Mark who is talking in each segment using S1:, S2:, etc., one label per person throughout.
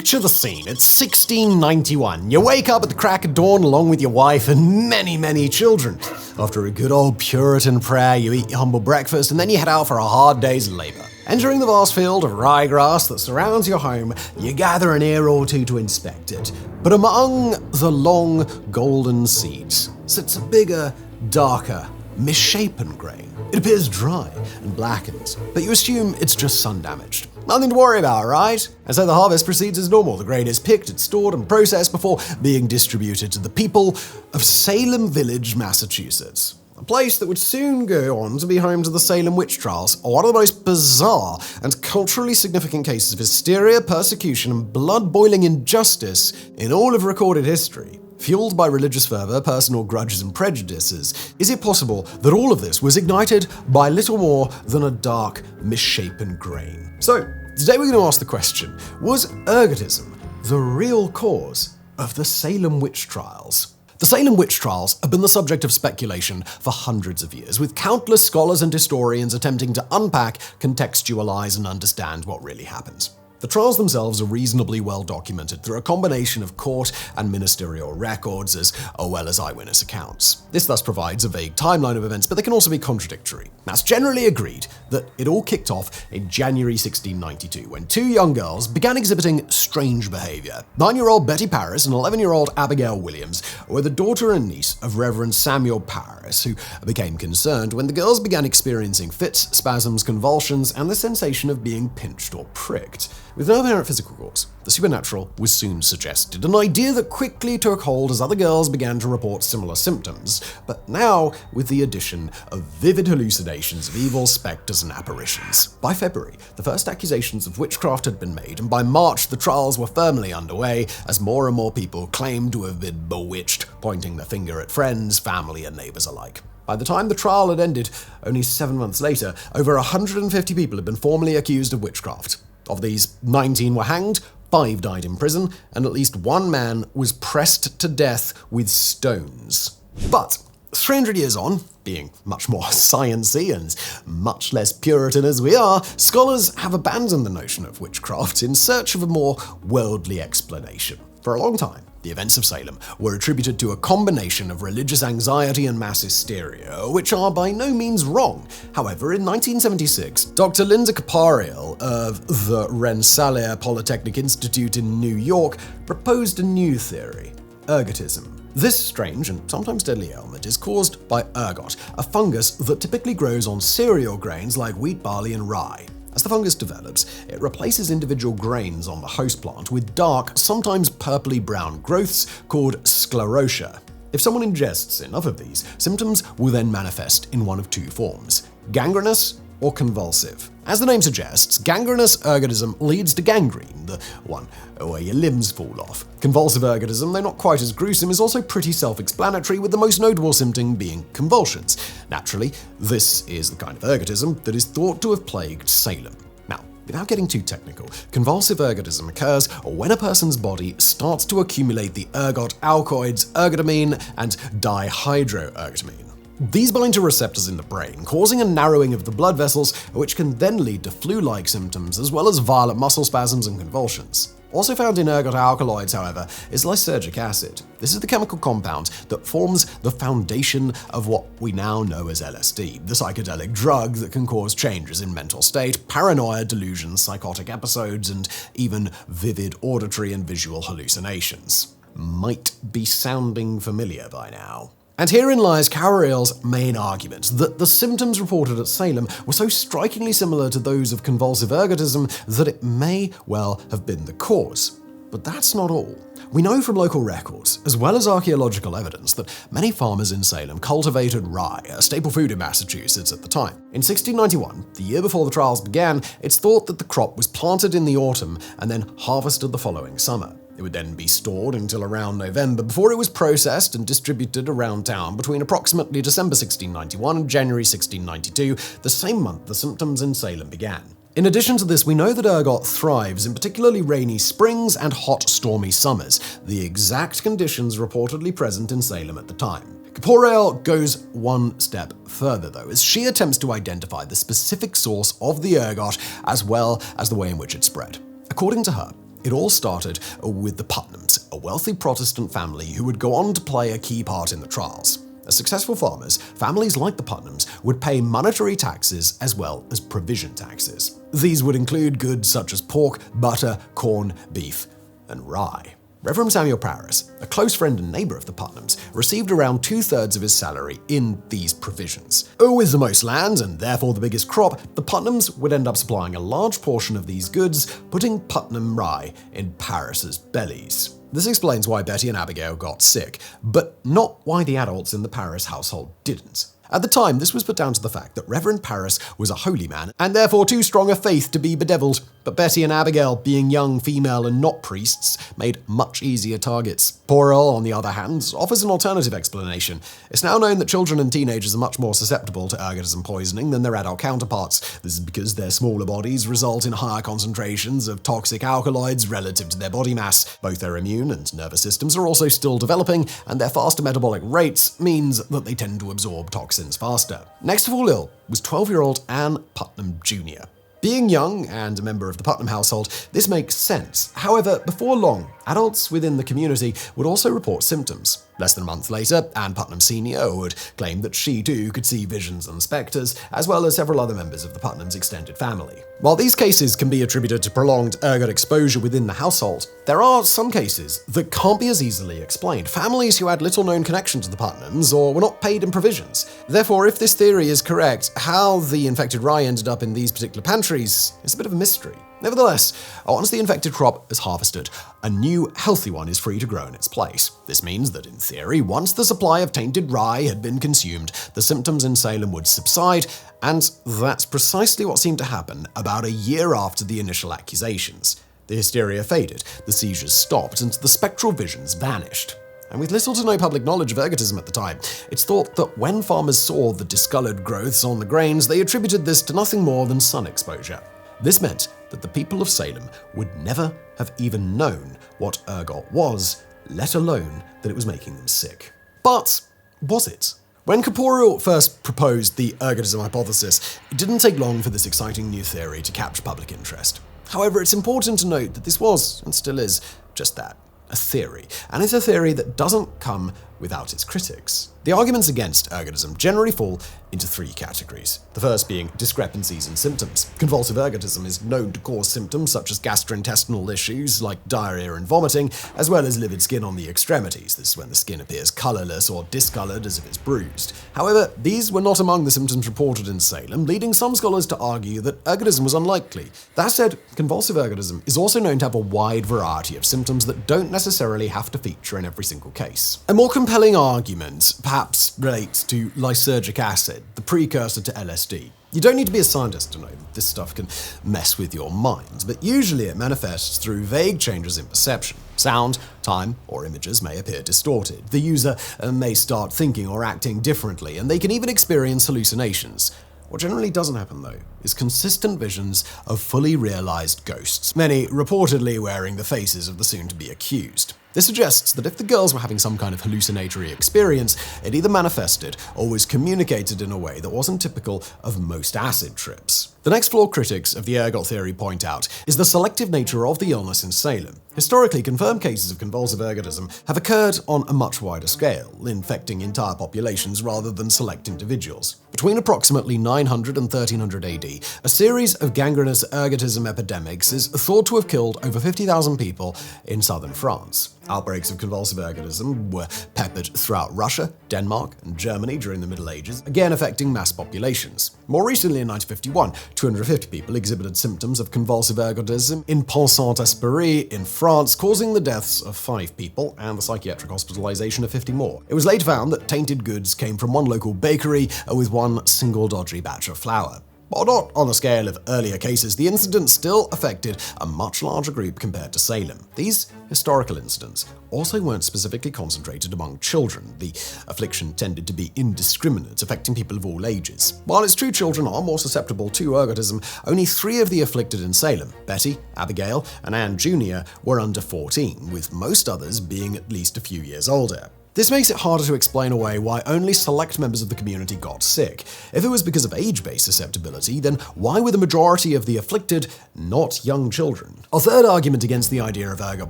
S1: Picture the scene. It's 1691. You wake up at the crack of dawn along with your wife and many, many children. After a good old Puritan prayer, you eat your humble breakfast and then you head out for a hard day's labor. Entering the vast field of ryegrass that surrounds your home, you gather an ear or two to inspect it. But among the long, golden seeds sits a bigger, darker, misshapen grain. It appears dry and blackened, but you assume it's just sun-damaged. Nothing to worry about, right? And so the harvest proceeds as normal. The grain is picked, it's stored and processed before being distributed to the people of Salem Village, Massachusetts. A place that would soon go on to be home to the Salem Witch Trials, one of the most bizarre and culturally significant cases of hysteria, persecution, and blood-boiling injustice in all of recorded history. Fueled by religious fervor, personal grudges, and prejudices, is it possible that all of this was ignited by little more than a dark, misshapen grain? So, today we're going to ask the question, was ergotism the real cause of the Salem Witch Trials? The Salem Witch Trials have been the subject of speculation for hundreds of years, with countless scholars and historians attempting to unpack, contextualize, and understand what really happened. The trials themselves are reasonably well documented through a combination of court and ministerial records as well as eyewitness accounts. This thus provides a vague timeline of events, but they can also be contradictory. Now, it's generally agreed that it all kicked off in January 1692 when two young girls began exhibiting strange behavior. 9-year-old Betty Paris and 11-year-old Abigail Williams were the daughter and niece of Reverend Samuel Paris, who became concerned when the girls began experiencing fits, spasms, convulsions, and the sensation of being pinched or pricked. With no apparent physical cause, the supernatural was soon suggested, an idea that quickly took hold as other girls began to report similar symptoms, but now with the addition of vivid hallucinations of evil specters and apparitions. By February, the first accusations of witchcraft had been made, and by March, the trials were firmly underway as more and more people claimed to have been bewitched, pointing the finger at friends, family, and neighbors alike. By the time the trial had ended, only 7 months later, over 150 people had been formally accused of witchcraft. Of these, 19 were hanged, 5 died in prison, and at least 1 man was pressed to death with stones. But 300 years on, being much more sciencey and much less Puritan as we are, scholars have abandoned the notion of witchcraft in search of a more worldly explanation. For a long time, the events of Salem were attributed to a combination of religious anxiety and mass hysteria, which are by no means wrong. However, in 1976, Dr. Linda Capariel of the Rensselaer Polytechnic Institute in New York proposed a new theory, ergotism. This strange and sometimes deadly ailment is caused by ergot, a fungus that typically grows on cereal grains like wheat, barley, and rye. As the fungus develops, it replaces individual grains on the host plant with dark, sometimes purpley-brown growths called sclerotia. If someone ingests enough of these, symptoms will then manifest in one of 2 forms, gangrenous or convulsive. As the name suggests, gangrenous ergotism leads to gangrene, the one where your limbs fall off. Convulsive ergotism, though not quite as gruesome, is also pretty self-explanatory, with the most notable symptom being convulsions. Naturally, this is the kind of ergotism that is thought to have plagued Salem. Now, without getting too technical, convulsive ergotism occurs when a person's body starts to accumulate the ergot alkaloids ergotamine and dihydroergotamine. These bind to receptors in the brain, causing a narrowing of the blood vessels, which can then lead to flu-like symptoms as well as violent muscle spasms and convulsions. Also found in ergot alkaloids, however, is lysergic acid. This is the chemical compound that forms the foundation of what we now know as LSD, the psychedelic drug that can cause changes in mental state, paranoia, delusions, psychotic episodes, and even vivid auditory and visual hallucinations. Might be sounding familiar by now. And herein lies Capariel's main argument, that the symptoms reported at Salem were so strikingly similar to those of convulsive ergotism that it may well have been the cause. But that's not all. We know from local records, as well as archaeological evidence, that many farmers in Salem cultivated rye, a staple food in Massachusetts at the time. In 1691, the year before the trials began, it's thought that the crop was planted in the autumn and then harvested the following summer. It would then be stored until around November before it was processed and distributed around town between approximately December 1691 and January 1692, the same month the symptoms in Salem began. In addition to this, we know that ergot thrives in particularly rainy springs and hot, stormy summers, the exact conditions reportedly present in Salem at the time. Capariel goes one step further, though, as she attempts to identify the specific source of the ergot as well as the way in which it spread. According to her, It all started with the Putnams, a wealthy Protestant family who would go on to play a key part in the trials. As successful farmers, families like the Putnams would pay monetary taxes as well as provision taxes. These would include goods such as pork, butter, corn, beef, and rye. Reverend Samuel Parris, a close friend and neighbor of the Putnams, received around 2/3 of his salary in these provisions. With the most land and therefore the biggest crop, the Putnams would end up supplying a large portion of these goods, putting Putnam rye in Parris's bellies. This explains why Betty and Abigail got sick, but not why the adults in the Parris household didn't. At the time, this was put down to the fact that Reverend Parris was a holy man and therefore too strong a faith to be bedeviled. But Betty and Abigail, being young, female, and not priests, made much easier targets. Poor Earl, on the other hand, offers an alternative explanation. It's now known that children and teenagers are much more susceptible to ergotism poisoning than their adult counterparts. This is because their smaller bodies result in higher concentrations of toxic alkaloids relative to their body mass. Both their immune and nervous systems are also still developing, and their faster metabolic rates means that they tend to absorb toxins faster. Next to fall ill was 12-year-old Anne Putnam Jr. Being young and a member of the Putnam household, this makes sense. However, before long, adults within the community would also report symptoms. Less than a month later, Anne Putnam Sr. would claim that she too could see visions and spectres, as well as several other members of the Putnams' extended family. While these cases can be attributed to prolonged ergot exposure within the household, there are some cases that can't be as easily explained. Families who had little known connection to the Putnams or were not paid in provisions. Therefore, if this theory is correct, how the infected rye ended up in these particular pantries is a bit of a mystery. Nevertheless, once the infected crop is harvested, a new, healthy one is free to grow in its place. This means that, in theory, once the supply of tainted rye had been consumed, the symptoms in Salem would subside, and that's precisely what seemed to happen about a year after the initial accusations. The hysteria faded, the seizures stopped, and the spectral visions vanished. And with little to no public knowledge of ergotism at the time, it's thought that when farmers saw the discolored growths on the grains, they attributed this to nothing more than sun exposure. This meant that the people of Salem would never have even known what ergot was, let alone that it was making them sick. But was it? When Corporeal first proposed the ergotism hypothesis, it didn't take long for this exciting new theory to capture public interest. However, it's important to note that this was, and still is, just that, a theory. And it's a theory that doesn't come without its critics. The arguments against ergotism generally fall into three categories. The first being discrepancies in symptoms. Convulsive ergotism is known to cause symptoms such as gastrointestinal issues like diarrhea and vomiting, as well as livid skin on the extremities. This is when the skin appears colorless or discolored as if it's bruised. However, these were not among the symptoms reported in Salem, leading some scholars to argue that ergotism was unlikely. That said, convulsive ergotism is also known to have a wide variety of symptoms that don't necessarily have to feature in every single case. A more compelling argument perhaps relates to lysergic acid, the precursor to LSD. You don't need to be a scientist to know that this stuff can mess with your mind, but usually it manifests through vague changes in perception. Sound, time, or images may appear distorted. The user may start thinking or acting differently, and they can even experience hallucinations. What generally doesn't happen, though, is consistent visions of fully realized ghosts, many reportedly wearing the faces of the soon-to-be accused. This suggests that if the girls were having some kind of hallucinatory experience, it either manifested or was communicated in a way that wasn't typical of most acid trips. The next flaw critics of the ergot theory point out is the selective nature of the illness in Salem. Historically, confirmed cases of convulsive ergotism have occurred on a much wider scale, infecting entire populations rather than select individuals. Between approximately 900 and 1300 AD, a series of gangrenous ergotism epidemics is thought to have killed over 50,000 people in southern France. Outbreaks of convulsive ergotism were peppered throughout Russia, Denmark, and Germany during the Middle Ages, again affecting mass populations. More recently, in 1951, 250 people exhibited symptoms of convulsive ergotism in Pont-Saint-Esprit in France, causing the deaths of 5 people and the psychiatric hospitalization of 50 more. It was later found that tainted goods came from one local bakery with one single dodgy batch of flour. While not on the scale of earlier cases, the incident still affected a much larger group compared to Salem. These historical incidents also weren't specifically concentrated among children. The affliction tended to be indiscriminate, affecting people of all ages. While it's true children are more susceptible to ergotism, only 3 of the afflicted in Salem, Betty, Abigail, and Anne Jr., were under 14, with most others being at least a few years older. This makes it harder to explain away why only select members of the community got sick. If it was because of age-based susceptibility, then why were the majority of the afflicted not young children? Our third argument against the idea of ergot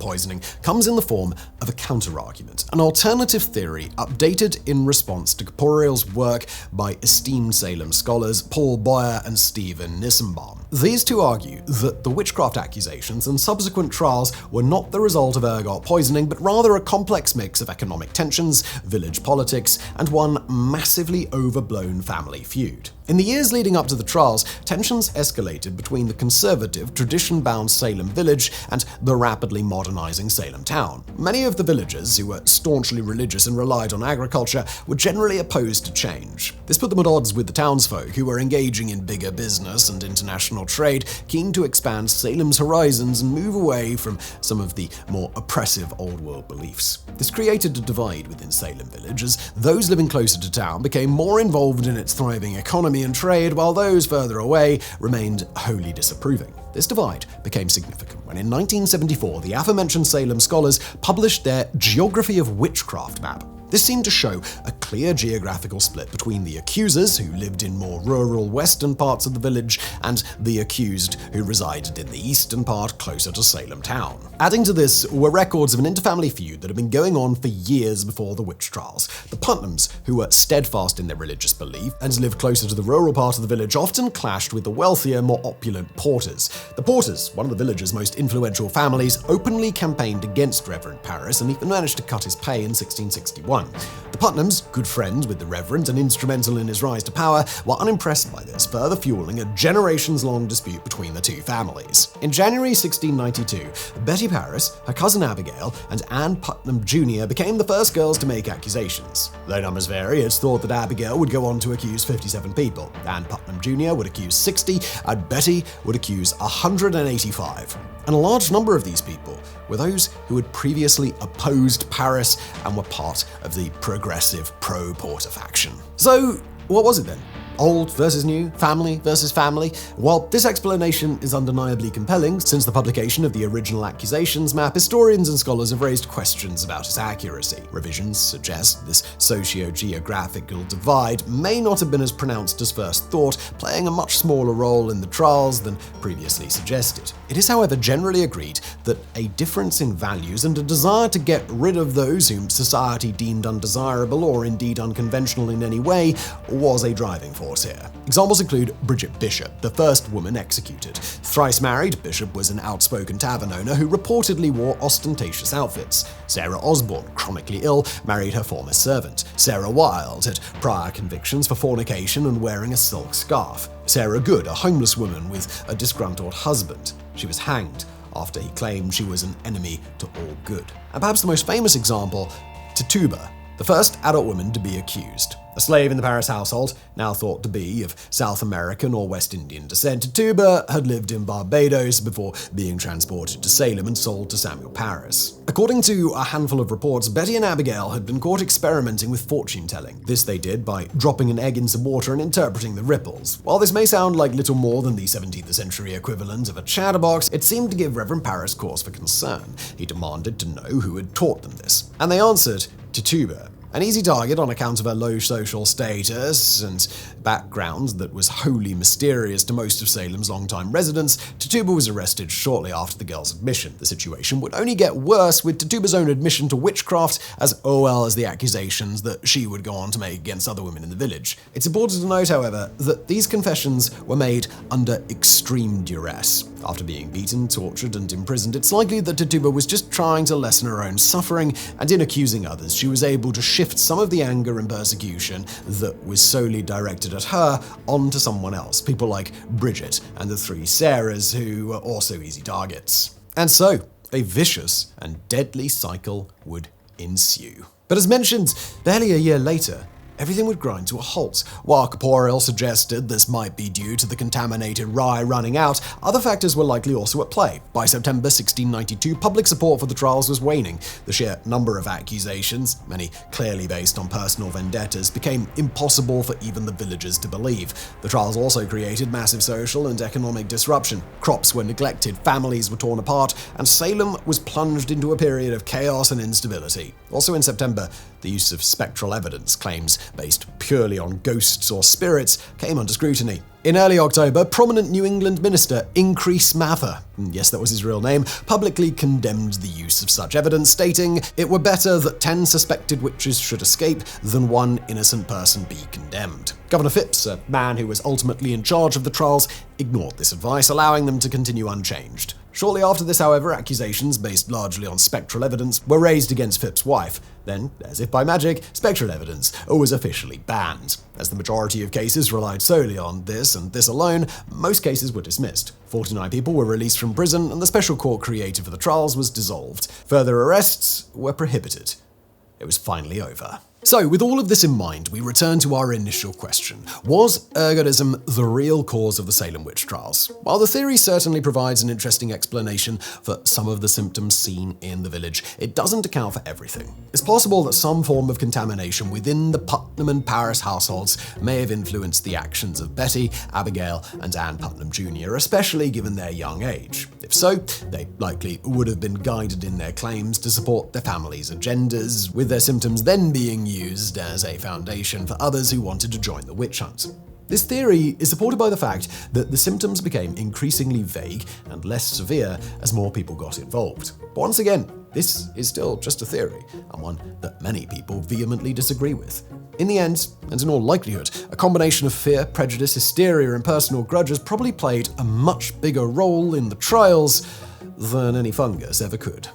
S1: poisoning comes in the form of a counter-argument, an alternative theory updated in response to Corporeal's work by esteemed Salem scholars Paul Boyer and Stephen Nissenbaum. These two argue that the witchcraft accusations and subsequent trials were not the result of ergot poisoning, but rather a complex mix of economic tensions, village politics, and one massively overblown family feud. In the years leading up to the trials, tensions escalated between the conservative, tradition-bound Salem village and the rapidly modernizing Salem town. Many of the villagers, who were staunchly religious and relied on agriculture, were generally opposed to change. This put them at odds with the townsfolk, who were engaging in bigger business and international trade, keen to expand Salem's horizons and move away from some of the more oppressive old-world beliefs. This created a divide within Salem village, as those living closer to town became more involved in its thriving economy and trade, while those further away remained wholly disapproving. This divide became significant when in 1974 the aforementioned Salem scholars published their Geography of Witchcraft map. This seemed to show a clear geographical split between the accusers, who lived in more rural western parts of the village, and the accused, who resided in the eastern part closer to Salem town. Adding to this were records of an interfamily feud that had been going on for years before the witch trials. The Putnams, who were steadfast in their religious belief and lived closer to the rural part of the village, often clashed with the wealthier, more opulent Porters. The Porters, one of the village's most influential families, openly campaigned against Reverend Parris and even managed to cut his pay in 1661. The Putnams, good friends with the Reverend and instrumental in his rise to power, were unimpressed by this, further fueling a generations-long dispute between the two families. In January 1692, Betty Parris, her cousin Abigail, and Anne Putnam Jr. became the first girls to make accusations. Though numbers vary, it's thought that Abigail would go on to accuse 57 people, Anne Putnam Jr. would accuse 60, and Betty would accuse 185. And a large number of these people were those who had previously opposed Parris and were part of the progressive pro-Porter faction. So, what was it then? Old versus new, family versus family? While this explanation is undeniably compelling, since the publication of the original accusations map, historians and scholars have raised questions about its accuracy. Revisions suggest this socio-geographical divide may not have been as pronounced as first thought, playing a much smaller role in the trials than previously suggested. It is, however, generally agreed that a difference in values and a desire to get rid of those whom society deemed undesirable or indeed unconventional in any way was a driving force here. Examples include Bridget Bishop, the first woman executed. Thrice married, Bishop was an outspoken tavern owner who reportedly wore ostentatious outfits. Sarah Osborne, chronically ill, married her former servant. Sarah Wilde had prior convictions for fornication and wearing a silk scarf. Sarah Good, a homeless woman with a disgruntled husband. She was hanged after he claimed she was an enemy to all good. And perhaps the most famous example, Tituba, the first adult woman to be accused. A slave in the Parris household, now thought to be of South American or West Indian descent, Tituba had lived in Barbados before being transported to Salem and sold to Samuel Parris. According to a handful of reports, Betty and Abigail had been caught experimenting with fortune-telling. This they did by dropping an egg in some water and interpreting the ripples. While this may sound like little more than the 17th century equivalent of a chatterbox, it seemed to give Reverend Parris cause for concern. He demanded to know who had taught them this. And they answered, Tituba. An easy target on account of her low social status and background that was wholly mysterious to most of Salem's longtime residents, Tituba was arrested shortly after the girl's admission. The situation would only get worse with Tituba's own admission to witchcraft, as well as the accusations that she would go on to make against other women in the village. It's important to note, however, that these confessions were made under extreme duress. After being beaten, tortured, and imprisoned, it's likely that Tituba was just trying to lessen her own suffering, and in accusing others, she was able to shift some of the anger and persecution that was solely directed at her onto someone else, people like Bridget and the three Sarahs, who were also easy targets. And so, a vicious and deadly cycle would ensue. But as mentioned, barely a year later, everything would grind to a halt. While corporeal suggested this might be due to the contaminated rye running out, other factors were likely also at play. By September 1692, public support for the trials was waning. The sheer number of accusations, many clearly based on personal vendettas, became impossible for even the villagers to believe. The trials also created massive social and economic disruption. Crops were neglected, families were torn apart, and Salem was plunged into a period of chaos and instability. Also in September, the use of spectral evidence, claims based purely on ghosts or spirits, came under scrutiny. In early October, prominent New England minister Increase Mather, yes, that was his real name, publicly condemned the use of such evidence, stating, "It were better that 10 suspected witches should escape than one innocent person be condemned." Governor Phipps, a man who was ultimately in charge of the trials, ignored this advice, allowing them to continue unchanged. Shortly after this, however, accusations based largely on spectral evidence were raised against Phipps' wife. Then, as if by magic, spectral evidence was officially banned. As the majority of cases relied solely on this and this alone, most cases were dismissed. 49 people were released from prison, and the special court created for the trials was dissolved. Further arrests were prohibited. It was finally over. So, with all of this in mind, we return to our initial question. Was ergotism the real cause of the Salem Witch Trials? While the theory certainly provides an interesting explanation for some of the symptoms seen in the village, it doesn't account for everything. It's possible that some form of contamination within the Putnam and Paris households may have influenced the actions of Betty, Abigail, and Anne Putnam Jr., especially given their young age. If so, they likely would have been guided in their claims to support their families' agendas, with their symptoms then being used as a foundation for others who wanted to join the witch hunt. This theory is supported by the fact that the symptoms became increasingly vague and less severe as more people got involved. But once again, this is still just a theory, and one that many people vehemently disagree with. In the end, and in all likelihood, a combination of fear, prejudice, hysteria, and personal grudges probably played a much bigger role in the trials than any fungus ever could.